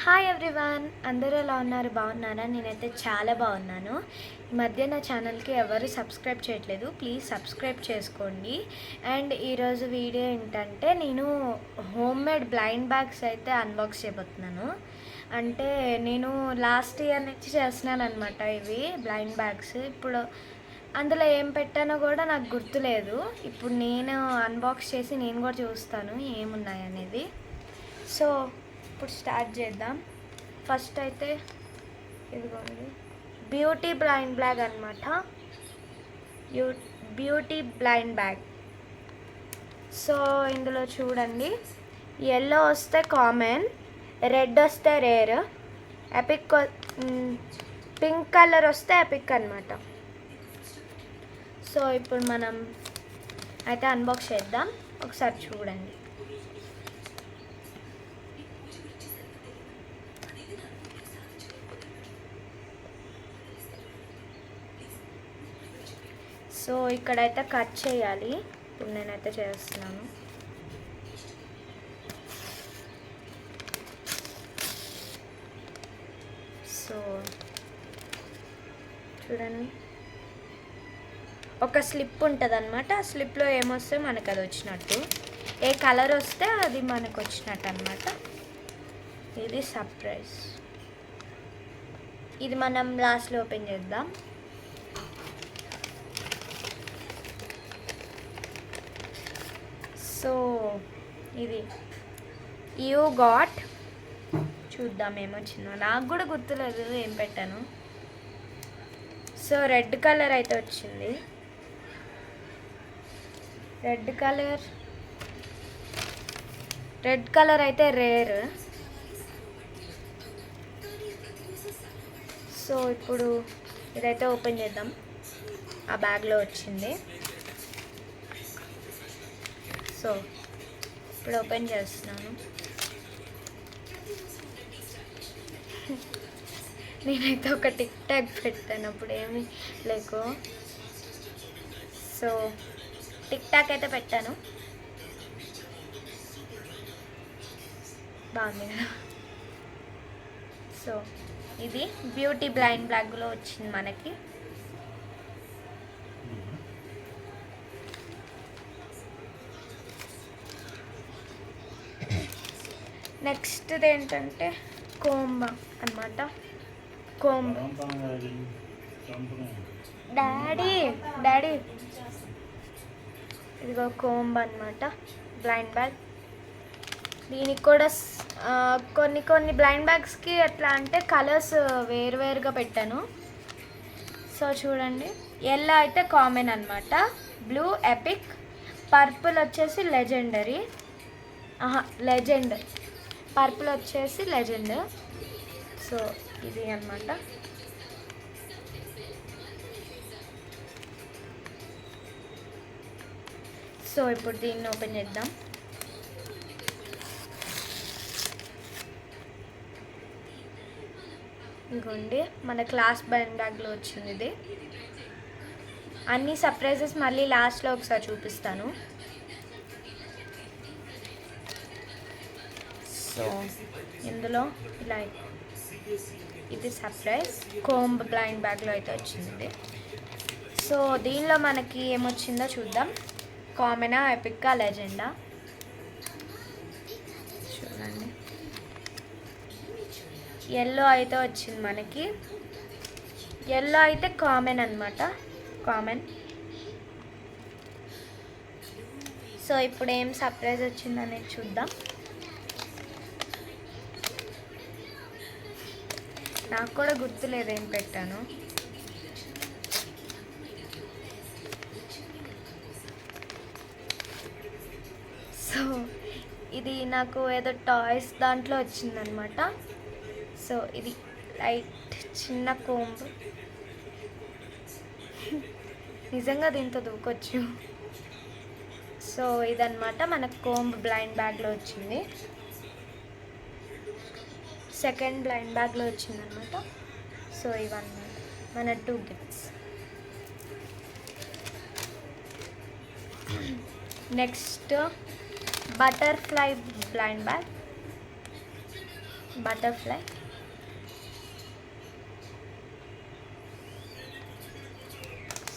Hi everyone, అందరూ ఎలా ఉన్నారు? బాగున్నారా? నేనైతే చాలా బాగున్నాను. ఈ మధ్య నా ఛానల్కి ఎవరు సబ్స్క్రైబ్ చేయట్లేదు, ప్లీజ్ సబ్స్క్రైబ్ చేసుకోండి. అండ్ ఈరోజు వీడియో ఏంటంటే నేను హోమ్ మేడ్ బ్లైండ్ బ్యాగ్స్ అయితే అన్బాక్స్ చేయబోతున్నాను. అంటే నేను లాస్ట్ ఇయర్ నుంచి చేస్తున్నాను అనమాట ఇవి బ్లైండ్ బ్యాగ్స్. ఇప్పుడు అందులో ఏం పెట్టానో కూడా నాకు గుర్తులేదు. ఇప్పుడు నేను అన్బాక్స్ చేసి నేను కూడా చూస్తాను ఏమున్నాయి అనేది. సో ఇప్పుడు స్టార్ట్ చేద్దాం. ఫస్ట్ అయితే ఇదిగోండి, బ్యూటీ బ్లైండ్ బ్యాగ్ అనమాట. Beauty blind bag. సో ఇందులో చూడండి, ఎల్లో వస్తే కామన్, రెడ్ వస్తే రేర్, ఎపిక్, పింక్ కలర్ వస్తే ఎపిక్ అనమాట. సో ఇప్పుడు మనం అయితే అన్బాక్స్ చేద్దాం, ఒకసారి చూడండి. సో ఇక్కడైతే కట్ చేయాలి, ఇప్పుడు నేనైతే చేస్తున్నాను. సో చూడండి, ఒక స్లిప్ ఉంటుంది అనమాట. ఆ స్లిప్లో ఏమొస్తే మనకు అది వచ్చినట్టు, ఏ కలర్ వస్తే అది మనకు వచ్చినట్టు అనమాట. ఇది సర్ప్రైజ్. ఇది మనం లాస్ట్లో ఓపెన్ చేద్దాం. సో ఇది యూ గాట్, చూద్దాం ఏమొచ్చిందో. నాకు కూడా గుర్తులేదు ఏం పెట్టాను. సో రెడ్ కలర్ అయితే వచ్చింది. రెడ్ కలర్ అయితే రేర్. సో ఇప్పుడు ఇదైతే ఓపెన్ చేద్దాం. ఆ బ్యాగ్లో వచ్చింది. సో ఇప్పుడు ఓపెన్ చేస్తున్నాను. నేనైతే ఒక టిక్ టాక్ పెట్టాను, అప్పుడు ఏమి లేకు. సో టిక్ టాక్ అయితే పెట్టాను, బాగుంది కదా. సో ఇది బ్యూటీ బ్లైండ్ బ్యాగ్లో వచ్చింది మనకి. నెక్స్ట్ ఏంటంటే కోంబ అనమాట. కోంబ్, డాడీ ఇదిగో కోంబ్ అనమాట, బ్లైండ్ బ్యాగ్. దీనికి కూడా కొన్ని బ్లైండ్ బ్యాగ్స్కి ఎట్లా అంటే కలర్స్ వేరువేరుగా పెట్టాను. సో చూడండి, ఎల్లో అయితే కామన్ అనమాట, బ్లూ ఎపిక్, పర్పుల్ వచ్చేసి లెజెండరీ, లెజెండ్, పర్పుల్ వచ్చేసి లెజెండ్. సో ఇది అనమాట. సో ఇప్పుడు దీన్ని ఓపెన్ చేద్దాం. ఇంకోండి, మన క్లాస్ బ్లైండ్ బ్యాగ్లో వచ్చింది ఇది. అన్ని సర్ప్రైజెస్ మళ్ళీ లాస్ట్లో ఒకసారి చూపిస్తాను. సో ఇందులో ఇలా ఇది సర్ప్రైజ్ కోంబ్ బ్లైండ్ బ్యాగ్లో అయితే వచ్చింది. సో దీనిలో మనకి ఏమొచ్చిందో చూద్దాం. కామనా, ఎపిక్కా, లెజెండా? చూడండి, ఎల్లో అయితే వచ్చింది మనకి. ఎల్లో అయితే కామన్ అనమాట, కామన్. సో ఇప్పుడు ఏం సర్ప్రైజ్ వచ్చిందనేది చూద్దాం. నాకు కూడా గుర్తులేదు ఏం పెట్టాను. సో ఇది నాకు ఏదో టాయ్స్ దాంట్లో వచ్చిందనమాట. సో ఇది లైట్ చిన్న కోంబ్, నిజంగా దీంతో దూకొచ్చు. సో ఇదన్నమాట మన కోంబ్ బ్లైండ్ బ్యాగ్లో వచ్చింది. సెకండ్ బ్లైండ్ బ్యాగ్లో వచ్చిందనమాట. సో ఇవన్నమాట మన 2 gifts. Next butterfly blind bag. Butterfly.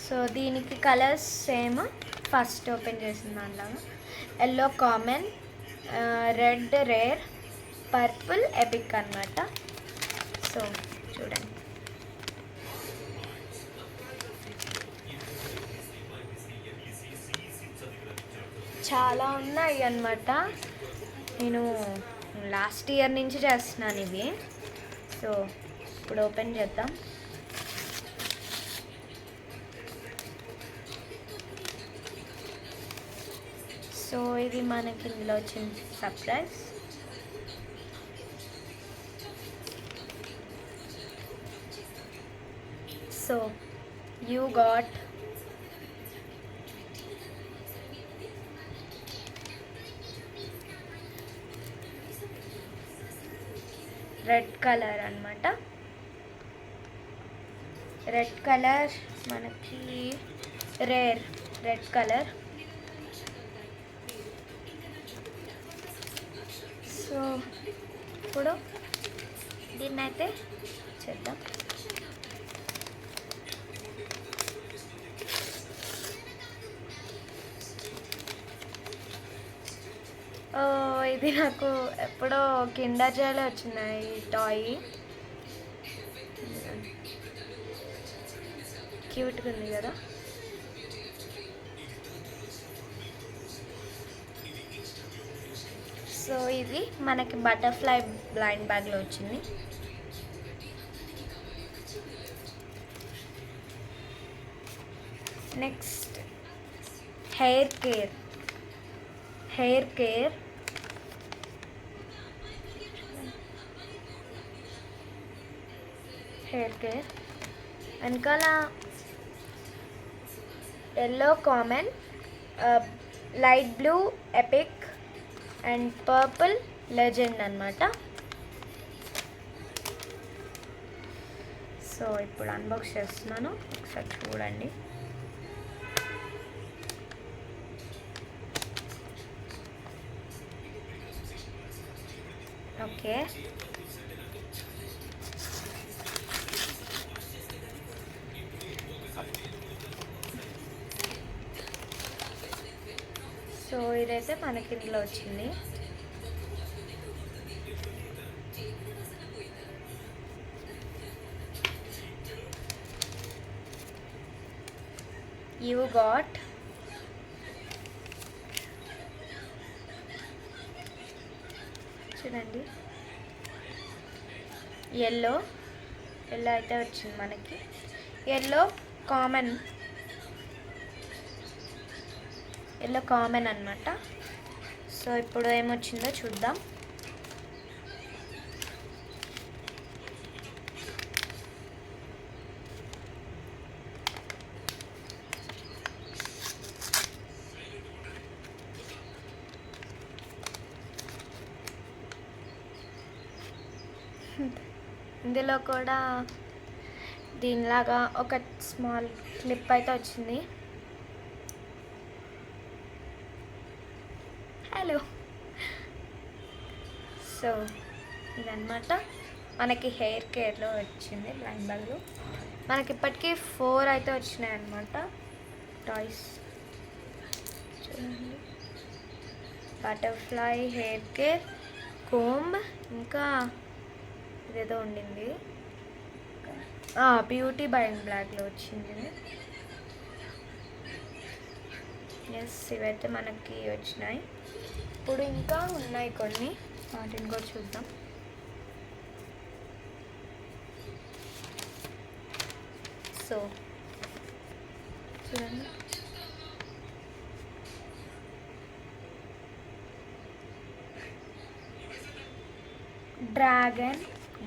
So దీనికి కలర్స్ సేమ్, ఫస్ట్ ఓపెన్ చేసిన దానిలాగా. Yellow common, red rare, purple epic అన్నమాట. సో చూడండి. చాలా ఉన్నాయి అన్నమాట. నేను లాస్ట్ ఇయర్ నుంచి చేస్తున్నాను ఇవి. సో ఇప్పుడు ఓపెన్ చేద్దాం. సో ఇది మనకి ఇందులో వచ్చింది surprise. So you got red colour అన్నమాట. రెడ్ కలర్ మనకి రేర్ రెడ్ కలర్. సో ఇప్పుడు దీన్నైతే చేద్దాం. ఇది నాకు ఎప్పుడో కిండర్ జాయ్లో వచ్చింది ఈ టాయ్. క్యూట్గా ఉంది కదా. సో ఇది మనకి బటర్ఫ్లై బ్లైండ్ బ్యాగ్లో వచ్చింది. Next hair care. Hair care వెనకాల yellow common, light blue epic and purple legend అన్నమాట. సో ఇప్పుడు అన్బాక్స్ చేస్తున్నాను, ఒకసారి చూడండి. ఓకే, సో ఇదైతే మనకి ఇందులో వచ్చింది. యూ గాట్ చూడండి ఎల్లో అయితే వచ్చింది మనకి. ఎల్లో కామన్ అన్నమాట. సో ఇప్పుడు ఏమొచ్చిందో చూద్దాం. ఇందులో కూడా దీనిలాగా ఒక స్మాల్ క్లిప్ అయితే వచ్చింది. హలో. సో ఇదన్నమాట మనకి హెయిర్ కేర్లో వచ్చింది బ్లైండ్ బ్యాగ్లో. మనకి ఇప్పటికీ 4 అయితే వచ్చినాయి అన్నమాట టాయ్స్. చూడండి, బటర్ఫ్లై, హెయిర్ కేర్, కోంబ్, ఇంకా ఇదేదో ఉండింది బ్యూటీ బ్లైండ్ బ్యాగ్లో వచ్చింది. ఎస్, ఇవైతే మనకి వచ్చినాయి. ఇప్పుడు ఇంకా ఉన్నాయి కొన్ని, వాటిని కూడా చూద్దాం. సో చూడండి,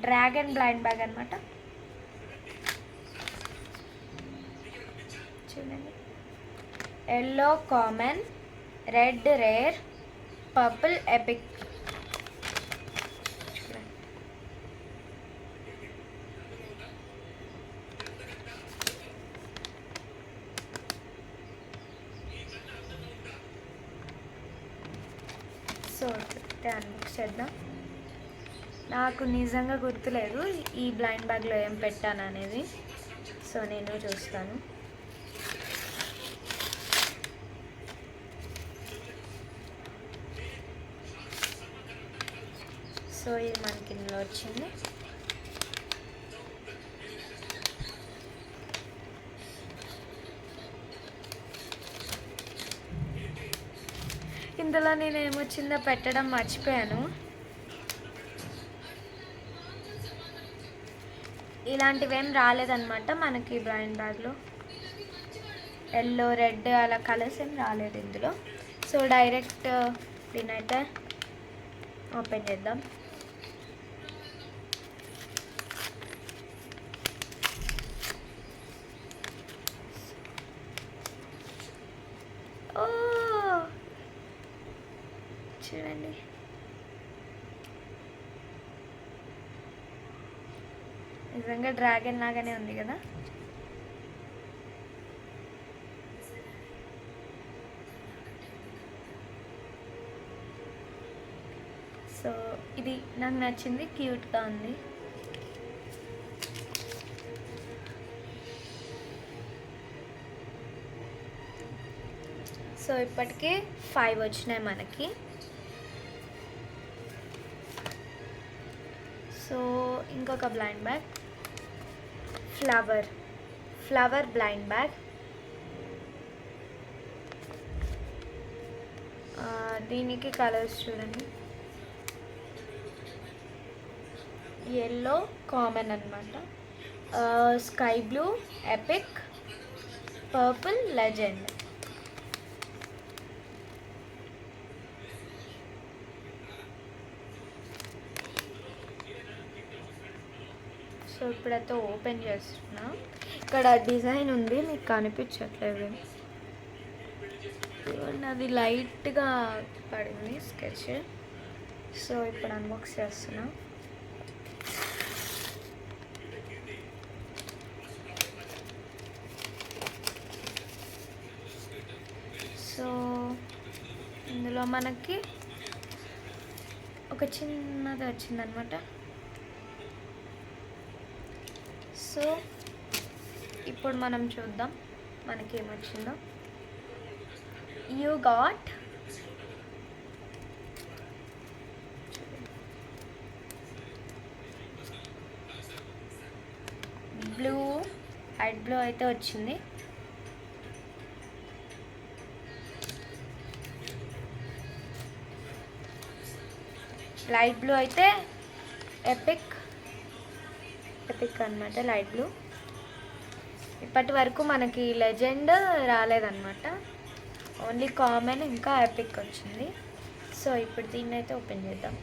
డ్రాగన్ బ్లైండ్ బ్యాగ్ అన్నమాట. చూడండి, yellow common, red rare, purple epic. So unbox చేద్దాం. నాకు నిజంగా గుర్తులేదు ఈ బ్లైండ్ బ్యాగ్లో ఏం పెట్టాను అనేది. సో నేను చూస్తాను. సో ఇది మనకి ఇందులో వచ్చింది. ఇందులో నేను ఏమొచ్చిందో పెట్టడం మర్చిపోయాను. ఇలాంటివేం రాలేదన్నమాట మనకి బ్లైండ్ బ్యాగ్లో. ఎల్లో, రెడ్ అలా కలర్స్ ఏం రాలేదు ఇందులో. సో డైరెక్ట్ దీనైతే ఓపెన్ చేద్దాం. ఓ చూడండి, నిజంగా డ్రాగన్ లాగానే ఉంది కదా. సో ఇది నాకు నచ్చింది, క్యూట్గా ఉంది. సో ఇప్పటికే 5 వచ్చినాయి మనకి. సో ఇంకొక blind bag, flower blind bag. దీనికి కలర్స్ చూడండి, ఎల్లో కామన్ అనమాట, sky blue epic, purple legend. So ఇప్పుడైతే ఓపెన్ చేస్తున్నా. ఇక్కడ డిజైన్ ఉంది, మీకు కనిపించట్లేదు, అది లైట్గా పడింది స్కెచ్. సో ఇప్పుడు అన్బాక్స్ చేస్తున్నా. సో ఇందులో మనకి ఒక చిన్నది వచ్చిందనమాట. సో ఇప్పుడు మనం చూద్దాం మనకి ఏమొచ్చిందో. You got blue, light blue అయితే వచ్చింది. లైట్ బ్లూ అయితే ఎపిక్ అన్నమాట. Light blue. ఇప్పటి వరకు మనకి లెజెండ్ రాలేదన్నమాట, ఓన్లీ కామన్ ఇంకా ఎపిక్ వచ్చింది. సో ఇప్పుడు దీన్ని అయితే ఓపెన్ చేద్దాం.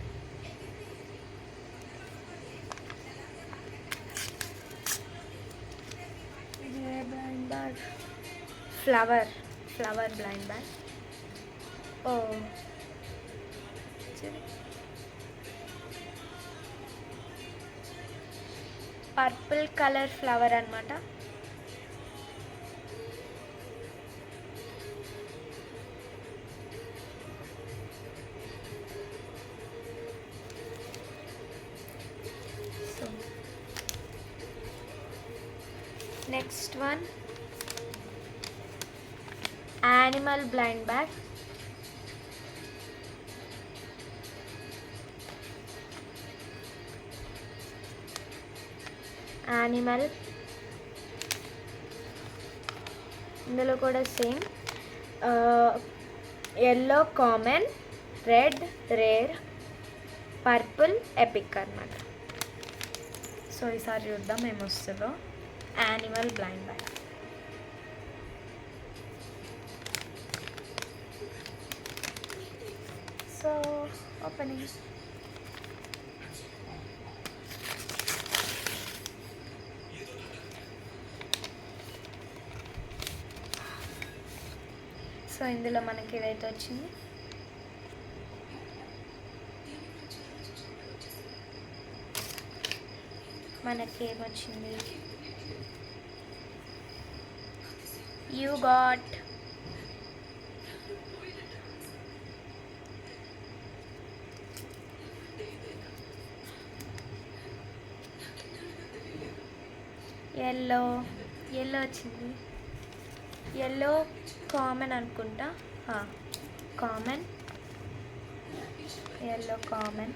Blind bag, flower blind bag. ఓ పర్పుల్ కలర్ ఫ్లవర్ అన్నమాట. So next one, animal blind bag. Animal, ఇందులో కూడా same yellow common, red rare, purple epic అన్నమాట. సో ఈసారి చూద్దాం ఏమొస్తుందో. Animal blind bag. So opening. So ఇందులో మనకి ఇదైతే వచ్చింది. మనకి ఏమొచ్చింది, యూ గాట్ ఎల్లో ఎల్లో వచ్చింది. ఎల్లో కామన్ అనుకుంటా. Common, yellow common.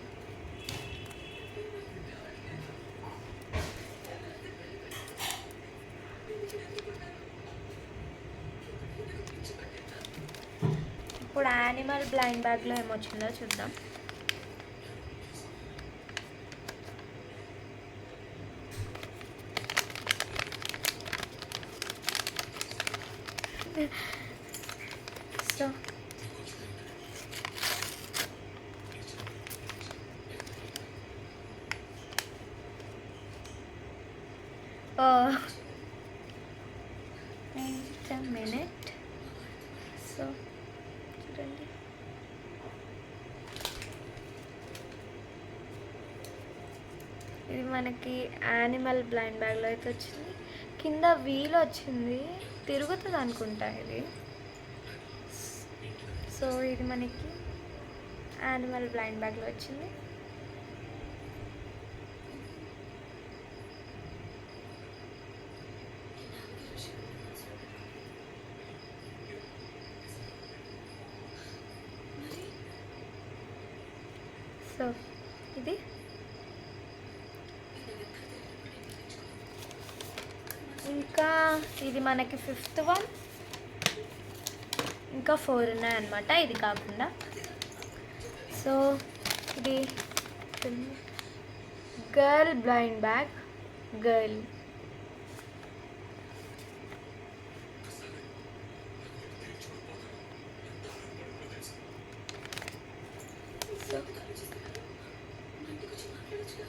ఇప్పుడు యానిమల్ బ్లైండ్ బ్యాగ్లో ఏమొచ్చిందో చూద్దాం. So wait a minute. So చూడండి, ఇది మనకి యానిమల్ బ్లైండ్ బ్యాగ్లో అయితే వచ్చింది. కింద వీల్ వచ్చింది, తిరుగుతుంది అనుకుంటా ఇది. సో ఇది మనకి యానిమల్ బ్లైండ్ బ్యాగ్లో వచ్చింది. సో ఇది ఇంకా ఇది మనకి 5th వన్. ఇంకా 4 ఉన్నాయన్నమాట ఇది కాకుండా. సో ఇది girl blind bag. Girl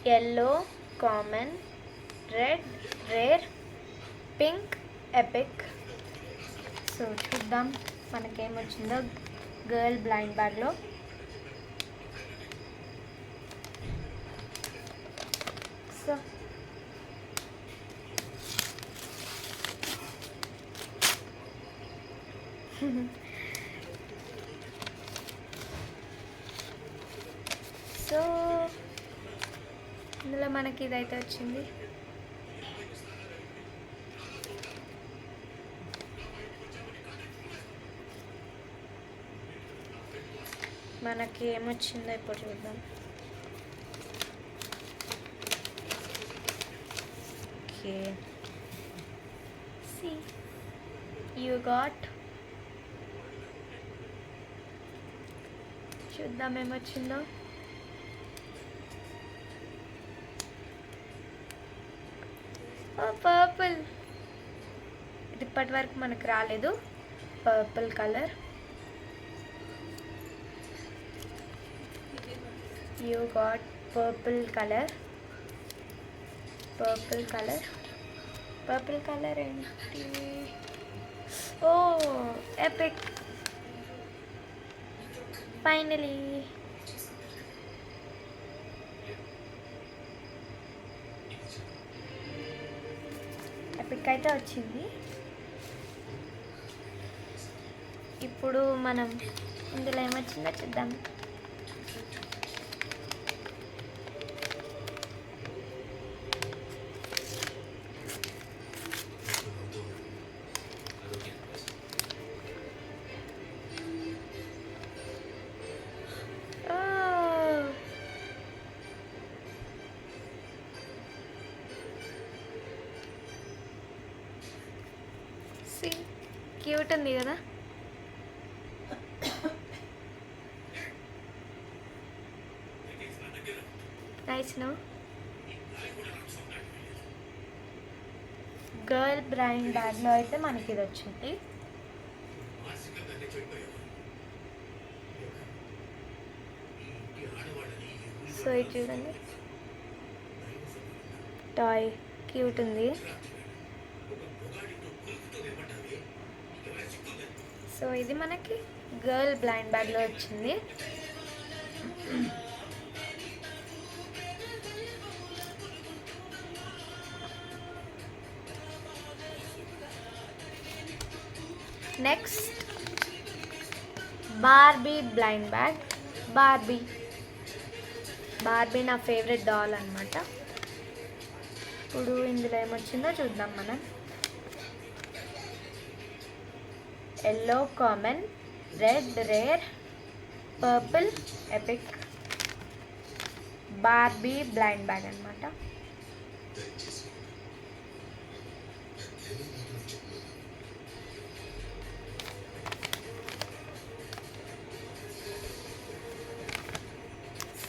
yellow common, red rare, pink epic. So చూద్దాం మనకేమొచ్చిందో గర్ల్ బ్లైండ్ బ్యాగ్లో. సో సో ఇందులో మనకి ఇదైతే వచ్చింది. మనకి ఏమొచ్చిందో ఇప్పుడు చూద్దాం. Okay, see you got. చూద్దాం ఏమొచ్చిందో. పర్పుల్. ఇది ఇప్పటి వరకు మనకు రాలేదు. Purple colour. You got purple colour. Purple colour. Purple colour ఏంటి? ఓ ఎపిక్. ఫైనలీ ఎపిక్ అయితే వచ్చింది. ఇప్పుడు మనం ఇందులో ఏమొచ్చిందో చూద్దాం. క్యూట్ ఉంది కదా. Nice no. గర్ల్ బ్లైండ్ బ్యాగ్లో అయితే మనకి ఇది వచ్చింది. సో ఇది చూడండి, టాయ్ క్యూట్ ఉంది. సో ఇది మనకి గర్ల్ బ్లైండ్ బ్యాగ్లో వచ్చింది. Next Barbie blind bag. Barbie నా ఫేవరెట్ డాల్ అన్నమాట. ఇప్పుడు ఇందులో ఏమొచ్చిందో చూద్దాం మనం. Yellow common, red rare, purple epic, Barbie blind bag అనమాట.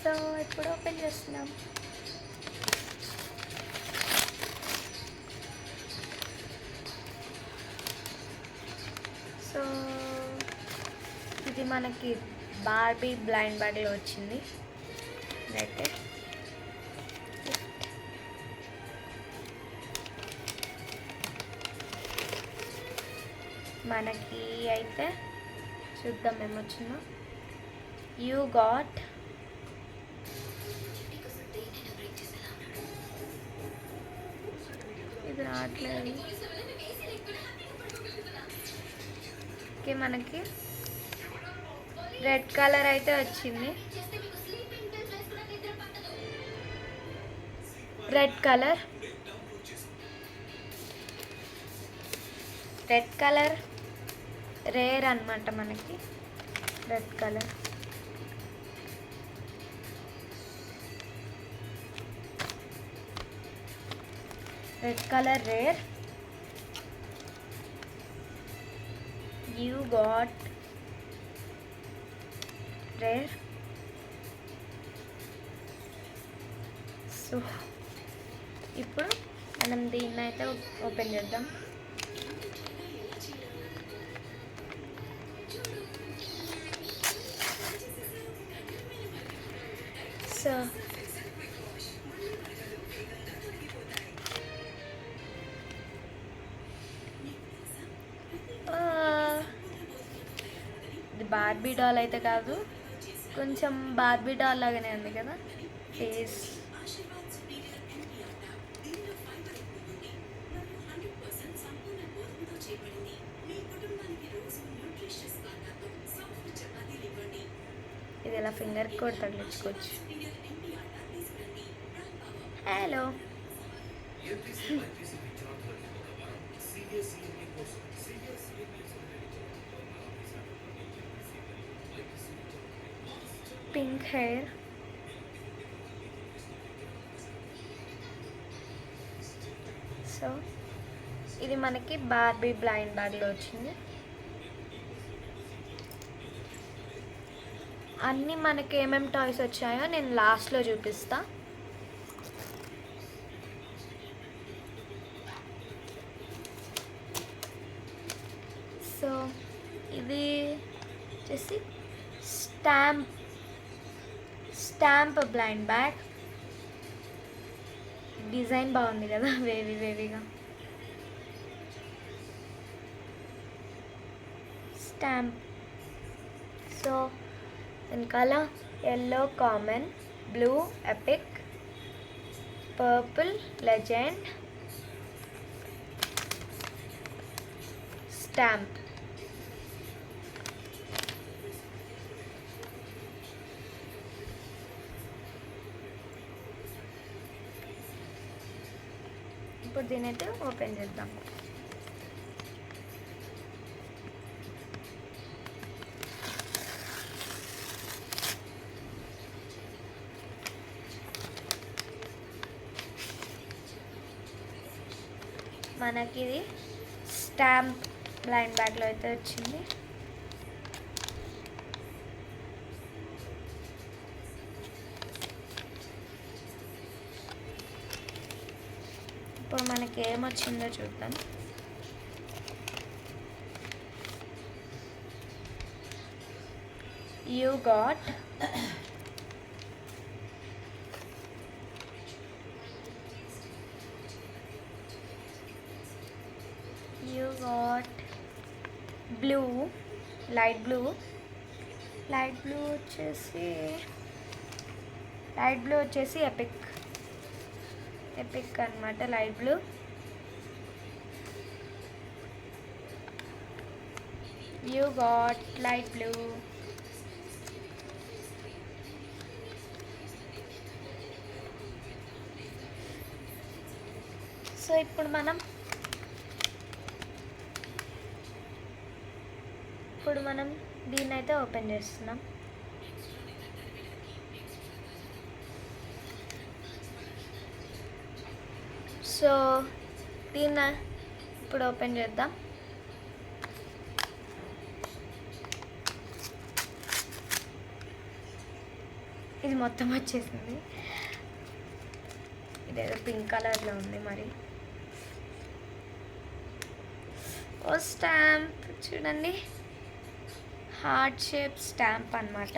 సో ఇప్పుడు ఓపెన్ చేస్తున్నాం. సో ఇది మనకి బార్బీ బ్లైండ్ బ్యాగ్లో వచ్చింది. అయితే మనకి అయితే చూద్దాం ఏమొచ్చిందో. యూ గాట్ ఇది రావట్లేదు. ఓకే, మనకి రెడ్ కలర్ అయితే వచ్చింది. రెడ్ కలర్ రేర్ అనమాట. మనకి red colour rare. You got rare. So ఇప్పుడు మనం దీన్ని అయితే ఓపెన్ చేద్దాం. సో ఇది బార్బీ డాల్ అయితే కాదు, కొంచెం బార్బీ డాల్ లాగానే ఉంది కదా ఫేస్. ఇది ఇలా ఫింగర్ కూడా తగిలించుకోవచ్చు. Hello pink hair. సో ఇది మనకి బార్బీ బ్లైండ్ బ్యాగ్లో వచ్చింది. అన్నీ మనకి ఏమేమి టాయ్స్ వచ్చాయో నేను లాస్ట్లో చూపిస్తా. సో ఇది వచ్చేసి స్టాంప్ బ్లైండ్ బ్యాగ్. డిజైన్ బాగుంది కదా, వేవిగా. స్టాంప్. సో వెనకాల yellow common, blue epic, purple legend, stamp. ఇప్పుడు దీని అయితే ఓపెన్ చేద్దాం. మనకి ఇది స్టాంప్ బ్లైండ్ బ్యాగ్లో అయితే వచ్చింది. ఇప్పుడు మనకి ఏమొచ్చిందో చూద్దాం. You got blue, light blue వచ్చేసి ఎపిక్ అన్నమాట. Light blue. You got light blue. So ఇప్పుడు మనం దీన్ని అయితే ఓపెన్ చేస్తున్నాం. సో దీన్ని ఇప్పుడు ఓపెన్ చేద్దాం. ఇది మొత్తం వచ్చేసింది. ఇదేదో పింక్ కలర్లో ఉంది. మరి ఓ స్టాంప్ చూడండి, హార్ట్ షేప్ స్టాంప్ అన్నమాట.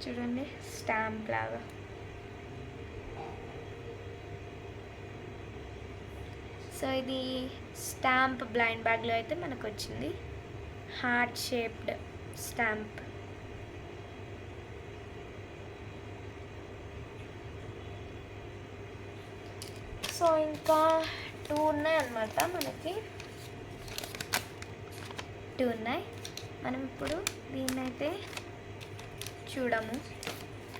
చూడండి స్టాంప్ లాగా. సో ఇది స్టాంప్ బ్లైండ్ బ్యాగ్లో అయితే మనకు వచ్చింది, హార్ట్ షేప్డ్ స్టాంప్. సో ఇంకా 2 ఉన్నాయి అన్నమాట. మనకి 2 ఉన్నాయి. మనం ఇప్పుడు దీన్నైతే చూడము,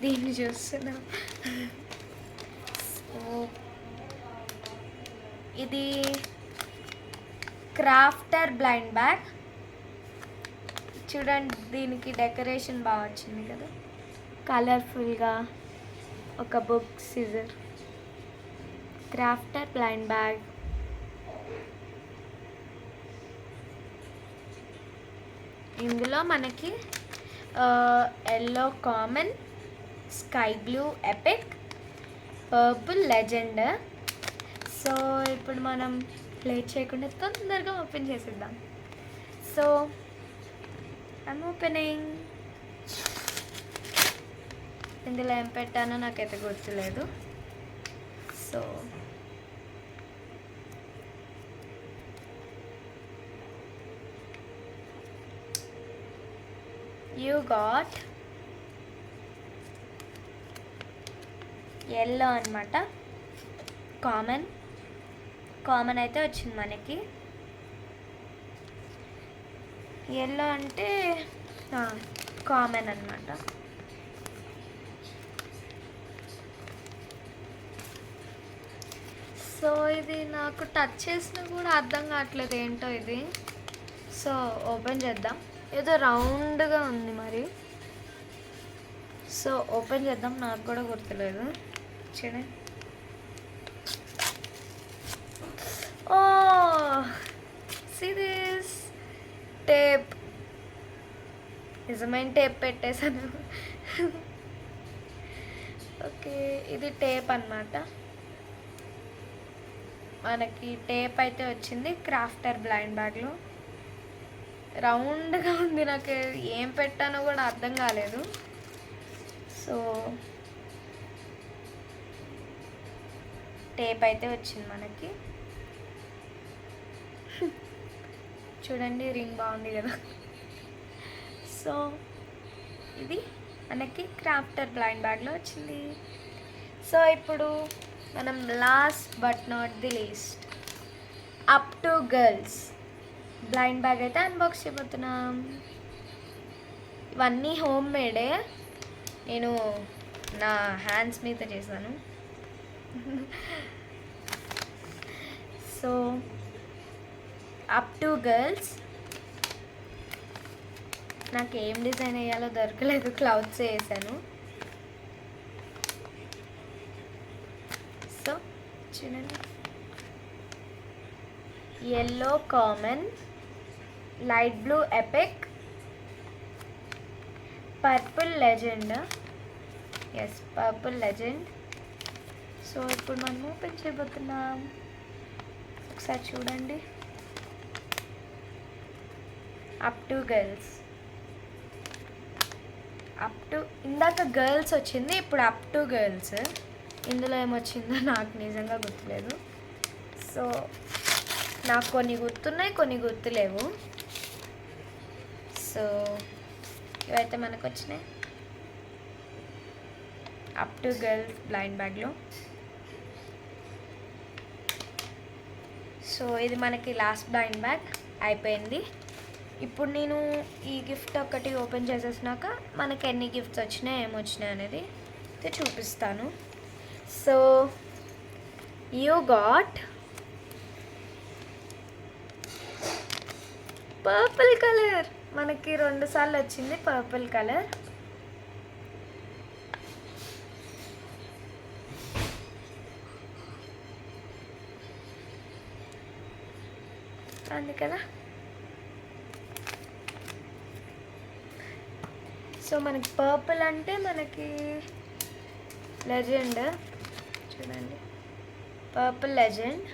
దీన్ని చూస్తున్నాం. సో ఇది క్రాఫ్టర్ బ్లైండ్ బ్యాగ్. చూడండి దీనికి డెకరేషన్ బాగా వచ్చింది కదా, కలర్ఫుల్గా ఒక book, scissor. Crafter blind bag. ఇందులో మనకి yellow common, sky blue epic, purple legend. So ఇప్పుడు మనం లేట్ చేయకుండా తొందరగా ఓపెన్ చేసేద్దాం. So I'm opening. ఇందులో ఏం పెట్టానో నాకైతే గుర్తులేదు. సో you got yellow అన్నమాట. కామన్ అయితే వచ్చింది మనకి. ఎల్లో అంటే కామన్ అన్నమాట. సో ఇది నాకు టచ్ చేసినా కూడా అర్థం కావట్లేదు ఏంటో ఇది. సో ఓపెన్ చేద్దాం. ఏదో రౌండ్గా ఉంది మరి. సో ఓపెన్ చేద్దాం, నాకు కూడా గుర్తులేదు. చూడండి, ఓ సీ దిస్ టేప్. నిజమైన టేప్ పెట్టేశాను. ఓకే, ఇది టేప్ అన్నమాట. మనకి టేప్ అయితే వచ్చింది క్రాఫ్టర్ బ్లైండ్ బ్యాగ్లో. రౌండ్గా ఉంది, నాకు ఏం పెట్టానో కూడా అర్థం కాలేదు. సో టేప్ అయితే వచ్చింది మనకి. చూడండి రింగ్ బాగుంది కదా. సో ఇది మనకి క్రాఫ్టర్ బ్లైండ్ బ్యాగ్లో వచ్చింది. సో ఇప్పుడు మనం last but not the least up to girls blind bag అయితే అన్బాక్స్ చేయబోతున్నాం. ఇవన్నీ హోమ్ మేడే, నేను నా హ్యాండ్స్ మీద చేశాను. So up to girls. నాకు ఏం డిజైన్ వేయాలో దొరకలేదు, క్లౌడ్స్ వేసాను. సో చూడండి, yellow common, light blue epic, purple legend. yes, purple legend. So ఇప్పుడు మనం ఓపెన్ చేయబోతున్నాం. ఒకసారి చూడండి, up to girls. Up to ఇందాక గర్ల్స్ వచ్చింది, ఇప్పుడు అప్ టు గర్ల్స్. ఇందులో ఏమొచ్చిందో నాకు నిజంగా గుర్తులేదు. సో నాకు కొన్ని గుర్తున్నాయి, కొన్ని గుర్తులేవు. సో ఇవైతే మనకు వచ్చినాయి. అప్ టు గర్ల్స్ బ్లైండ్ బ్యాగ్లో. సో ఇది మనకి లాస్ట్ బ్లైండ్ బ్యాగ్ అయిపోయింది. ఇప్పుడు నేను ఈ గిఫ్ట్ ఒకటి ఓపెన్ చేసేసినాక మనకి ఎన్ని గిఫ్ట్స్ వచ్చినాయి ఏమొచ్చినాయి అనేది అయితే చూపిస్తాను. So you got purple colour. మనకి 2 సార్లు వచ్చింది పర్పుల్ కలర్. అంది కదా. సో మనకి పర్పుల్ అంటే మనకి లెజెండ్, చూడండి పర్పుల్ లెజెండ్.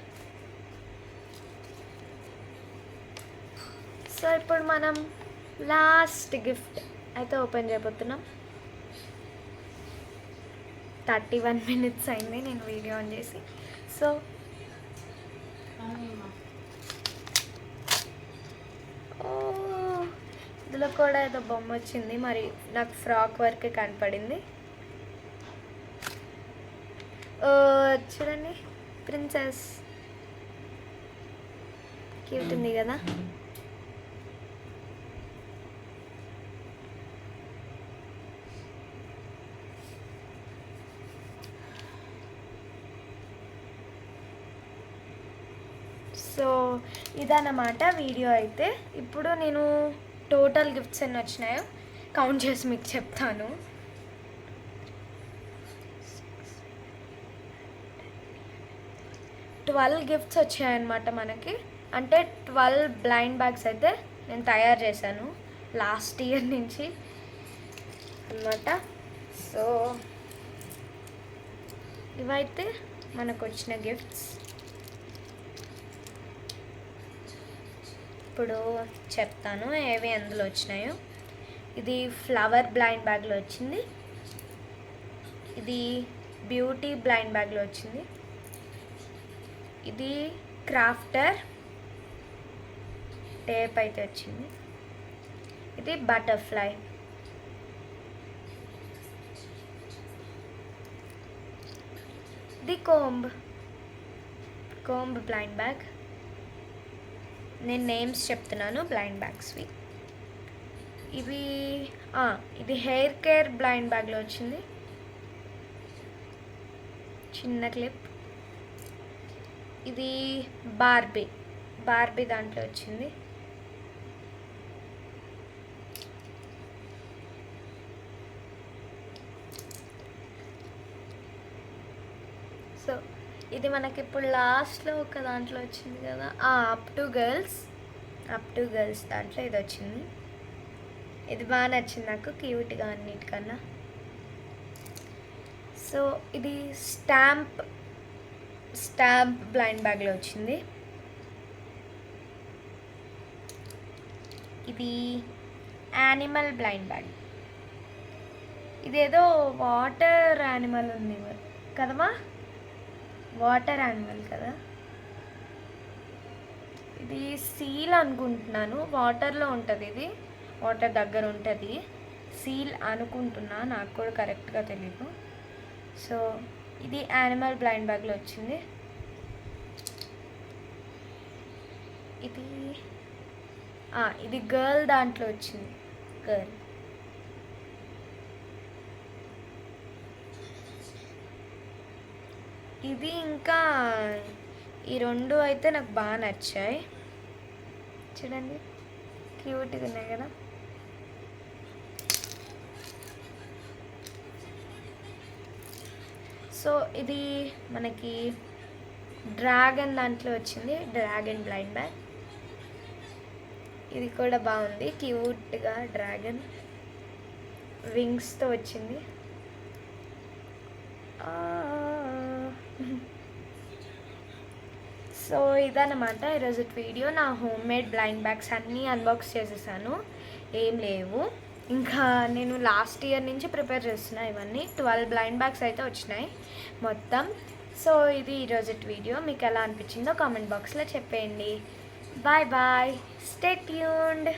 సో ఇప్పుడు మనం లాస్ట్ గిఫ్ట్ అయితే ఓపెన్ చేయబోతున్నాం. 31 minutes అయింది నేను వీడియో ఆన్ చేసి. సో ఇందులో కూడా ఏదో బొమ్మ వచ్చింది, మరి నాకు ఫ్రాక్ వరకే కనపడింది. చూడండి ప్రిన్సెస్ క్యూట్ ఉంది కదా. సో ఇదన్నమాట వీడియో అయితే. ఇప్పుడు నేను టోటల్ గిఫ్ట్స్ ఎన్ని వచ్చినాయో కౌంట్ చేసి మీకు చెప్తాను. 12 గిఫ్ట్స్ వచ్చాయన్నమాట మనకి. అంటే 12 బ్లైండ్ బ్యాగ్స్ అయితే నేను తయారు చేశాను లాస్ట్ ఇయర్ నుంచి అన్నమాట. సో ఇవైతే మనకు వచ్చిన గిఫ్ట్స్. ఇప్పుడు చెప్తాను ఏవి అందులో వచ్చినాయో. ఇది ఫ్లవర్ బ్లైండ్ బ్యాగ్లో వచ్చింది, ఇది బ్యూటీ బ్లైండ్ బ్యాగ్లో వచ్చింది, ఇది క్రాఫ్టర్ టేప్ అయితే వచ్చింది, ఇది బటర్ఫ్లై, ఇది కోంబ్ బ్లైండ్ బ్యాగ్. నేను నేమ్స్ చెప్తున్నాను బ్లైండ్ బ్యాగ్స్వి. ఇది హెయిర్ కేర్ బ్లైండ్ బ్యాగ్లో వచ్చింది, చిన్న క్లిప్. ఇది బార్బీ దాంట్లో వచ్చింది. సో ఇది మనకి ఇప్పుడు లాస్ట్లో ఒక దాంట్లో వచ్చింది కదా, అప్ టు గర్ల్స్ దాంట్లో ఇది వచ్చింది. ఇది బాగా నచ్చింది నాకు, క్యూట్గా అన్నిటికన్నా. సో ఇది స్టాంప్ బ్లైండ్ బ్యాగ్లో వచ్చింది. ఇది యానిమల్ బ్లైండ్ బ్యాగ్. ఇదేదో వాటర్ యానిమల్ ఉంది కదమ్మా, వాటర్ యానిమల్ కదా. ఇది సీల్ అనుకుంటున్నాను, వాటర్లో ఉంటుంది, ఇది వాటర్ దగ్గర ఉంటుంది, సీల్ అనుకుంటున్నా, నాకు కూడా కరెక్ట్గా తెలీదు. సో ఇది యానిమల్ బ్లైండ్ బ్యాగ్లో వచ్చింది. ఇది గర్ల్ దాంట్లో వచ్చింది, గర్ల్. ఇది ఇంకా ఈ 2 అయితే నాకు బాగా నచ్చాయి. చూడండి క్యూట్గా ఉన్నాయి కదా. సో ఇది మనకి డ్రాగన్ దాంట్లో వచ్చింది, డ్రాగన్ బ్లైండ్ బ్యాగ్. ఇది కూడా బాగుంది, క్యూట్గా డ్రాగన్ వింగ్స్తో వచ్చింది. సో ఇదన్నమాట ఈరోజు వీడియో. నా హోమ్ మేడ్ బ్లైండ్ బ్యాగ్స్ అన్నీ అన్బాక్స్ చేసేసాను, ఏం లేవు. ఇంకా నేను లాస్ట్ ఇయర్ నుంచి ప్రిపేర్ చేస్తున్నా. ఇవన్నీ 12 బ్లైండ్ బ్యాగ్స్ అయితే వచ్చినాయి మొత్తం. సో ఇది ఈరోజు వీడియో. మీకు ఎలా అనిపించిందో కామెంట్ బాక్స్లో చెప్పేయండి. Bye bye, stay tuned.